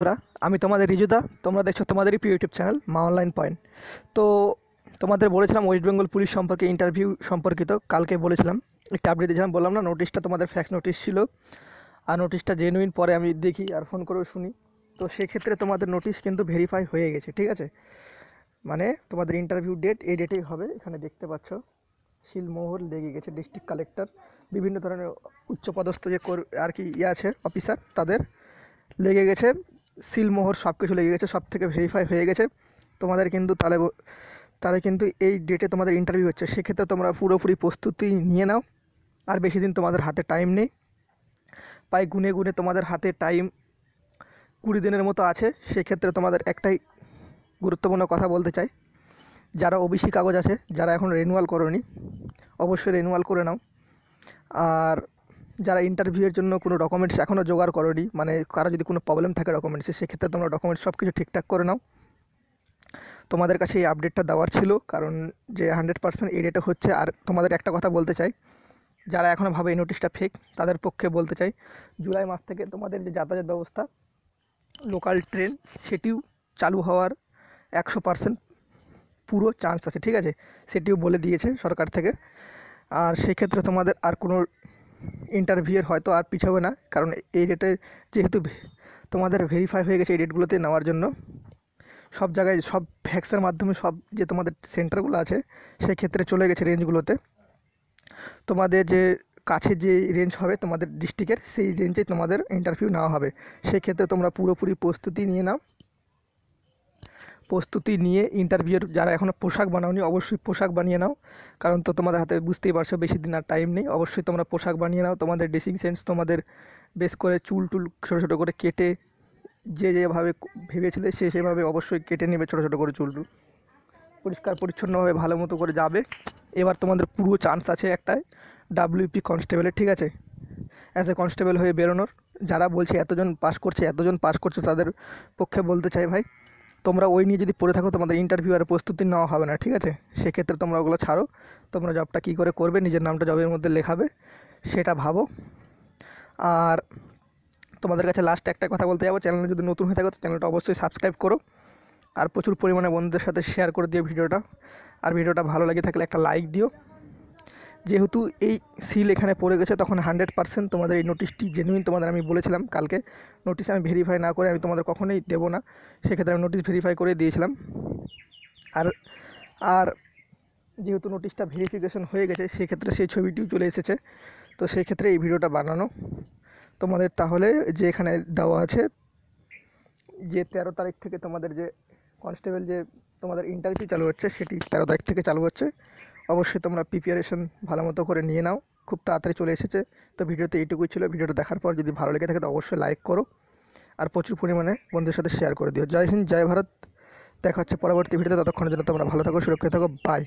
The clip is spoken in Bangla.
বন্ধুরা, আমি তোমাদের রিজুদা। তোমরা দেখছো তোমাদেরই প্রিয় ইউটিউব চ্যানেল মা অনলাইন পয়েন্ট। তো তোমাদের বলেছিলাম ওয়েস্ট বেঙ্গল পুলিশ সম্পর্কে ইন্টারভিউ সম্পর্কিত কালকে বলেছিলাম, একটা আপডেট দিয়েছিলাম, বললাম না নোটিশটা তোমাদের ফ্যাক্স নোটিশ ছিল আর নোটিশটা জেনুইন। পরে আমি দেখি আর ফোন করেও শুনি, তো সেক্ষেত্রে তোমাদের নোটিশ কিন্তু ভেরিফাই হয়ে গেছে, ঠিক আছে। মানে তোমাদের ইন্টারভিউ ডেট এই ডেটেই হবে। এখানে দেখতে পাচ্ছ সিলমোহর লেগে গেছে, ডিস্ট্রিক্ট কালেক্টর, বিভিন্ন ধরনের উচ্চপদস্থ যে আর কি আছে অফিসার, তাদের লেগে গেছে সিলমোহর, সব কিছু লেগে গেছে, সব থেকে ভেরিফাই হয়ে গেছে তোমাদের। কিন্তু তাহলে কিন্তু এই ডেটে তোমাদের ইন্টারভিউ হচ্ছে, সেক্ষেত্রে তোমরা পুরোপুরি প্রস্তুতি নিয়ে নাও। আর বেশি দিন তোমাদের হাতে টাইম নেই, প্রায় গুনে গুনে তোমাদের হাতে টাইম 20 দিনের মতো আছে। সেক্ষেত্রে তোমাদের একটাই গুরুত্বপূর্ণ কথা বলতে চাই, যারা ওবিসি কাগজ আছে, যারা এখন রিনিউয়াল করোনি, অবশ্যই রিনিউয়াল করে নাও। আর যারা ইন্টারভিউয়ের জন্য কোনো ডকুমেন্টস এখনও জোগাড় করোনি, মানে কারো যদি কোনো প্রবলেম থাকে ডকুমেন্টসে, সেক্ষেত্রে তোমরা ডকুমেন্টস সব কিছু ঠিকঠাক করে নাও। তোমাদের কাছে এই আপডেটটা দেওয়ার ছিল, কারণ যে 100% এই ডেটে হচ্ছে। আর তোমাদের একটা কথা বলতে চাই, যারা এখনও ভাবে এই নোটিশটা ফেক, তাদের পক্ষে বলতে চাই, জুলাই মাস থেকে তোমাদের যে যাতায়াত ব্যবস্থা, লোকাল ট্রেন, সেটিও চালু হওয়ার 100% পুরো চান্স আছে, ঠিক আছে। সেটিও বলে দিয়েছে সরকার থেকে। আর সেক্ষেত্রে তোমাদের আর কোনো ইন্টারভিউয়ের হয়তো আর পিছাবে না, কারণ এই ডেটে যেহেতু তোমাদের ভেরিফাই হয়ে গেছে এই ডেটগুলোতে নেওয়ার জন্য। সব জায়গায় সব ফ্যাক্সের মাধ্যমে সব যে তোমাদের সেন্টারগুলো আছে সেই ক্ষেত্রে চলে গেছে রেঞ্জগুলোতে। তোমাদের যে কাছে যে রেঞ্জ হবে তোমাদের ডিস্ট্রিক্টের, সেই রেঞ্জে তোমাদের ইন্টারভিউ নেওয়া হবে। সেক্ষেত্রে তোমরা পুরোপুরি প্রস্তুতি নিয়ে নাও। প্রস্তুতি নিয়ে ইন্টারভিউয়ের যারা এখনও পোশাক বানাওনি, অবশ্যই পোশাক বানিয়ে নাও, কারণ তো তোমাদের হাতে বুঝতেই পারছো বেশি দিন আর টাইম নেই। অবশ্যই তোমরা পোশাক বানিয়ে নাও। তোমাদের ড্রেসিং সেন্স তোমাদের বেশ করে চুল টুল ছোটো ছোটো করে কেটে, যেভাবে ভেবেছিলে সেভাবে অবশ্যই কেটে নেবে, ছোটো ছোটো করে চুল টুল পরিষ্কার পরিচ্ছন্নভাবে ভালো মতো করে যাবে। এবার তোমাদের পুরো চান্স আছে একটাই, ডাব্লিউপি কনস্টেবলের, ঠিক আছে, অ্যাজ এ কনস্টেবল হয়ে বেরোনোর। যারা বলছে এতজন পাস করছে তাদের পক্ষে বলতে চাই, ভাই তোমরা ওই নিয়ে যদি পড়ে থাকো তোমাদের ইন্টারভিউ আর প্রস্তুতি নেওয়া হবে না, ঠিক আছে। সেক্ষেত্রে তোমরা ওগুলো ছাড়ো। তোমরা জবটা কী করে করবে, নিজের নামটা জবের মধ্যে লেখাবে, সেটা ভাবো। আর তোমাদের কাছে লাস্ট একটা কথা বলতে যাবো, চ্যানেলে যদি নতুন হয়ে থাকো তো চ্যানেলটা অবশ্যই সাবস্ক্রাইব করো, আর প্রচুর পরিমাণে বন্ধুদের সাথে শেয়ার করে দিও ভিডিওটা। আর ভিডিওটা ভালো লাগে থাকলে একটা লাইক দিও। যেহেতু এই সিল এখানে পড়ে গেছে, তখন 100% তোমাদের এই নোটিশটি জেনুইন। তোমাদের আমি বলেছিলাম কালকে, নোটিশ আমি ভেরিফাই না করে আমি তোমাদের কখনোই দেবো না। সেক্ষেত্রে আমি নোটিশ ভেরিফাই করে দিয়েছিলাম। আর আর যেহেতু নোটিশটা ভেরিফিকেশন হয়ে গেছে, সেক্ষেত্রে সেই ছবিটিও চলে এসেছে। তো সেই ক্ষেত্রে এই ভিডিওটা বানানো তোমাদের। তাহলে যে এখানে দেওয়া আছে যে 13 তারিখ থেকে তোমাদের যে কনস্টেবল যে তোমাদের ইন্টারভিউ চালু হচ্ছে, সেটি 13 তারিখ থেকে চালু হচ্ছে। অবশ্যই তোমরা প্রিপারেশন ভালো মতো করে নিয়ে নাও, খুব তাড়াতাড়ি চলে এসেছে। তো ভিডিওতে এইটুকুই ছিল। ভিডিওটা দেখার পর যদি ভালো লেগে থাকে তো অবশ্যই লাইক করো, আর প্রচুর পরিমাণে বন্ধুদের সাথে শেয়ার করে দিও। জয় হিন্দ, জয় ভারত। দেখা হচ্ছে পরবর্তী ভিডিওতে। ততক্ষণের জন্য তোমরা ভালো থাকো, সুরক্ষিত থাকো। বাই।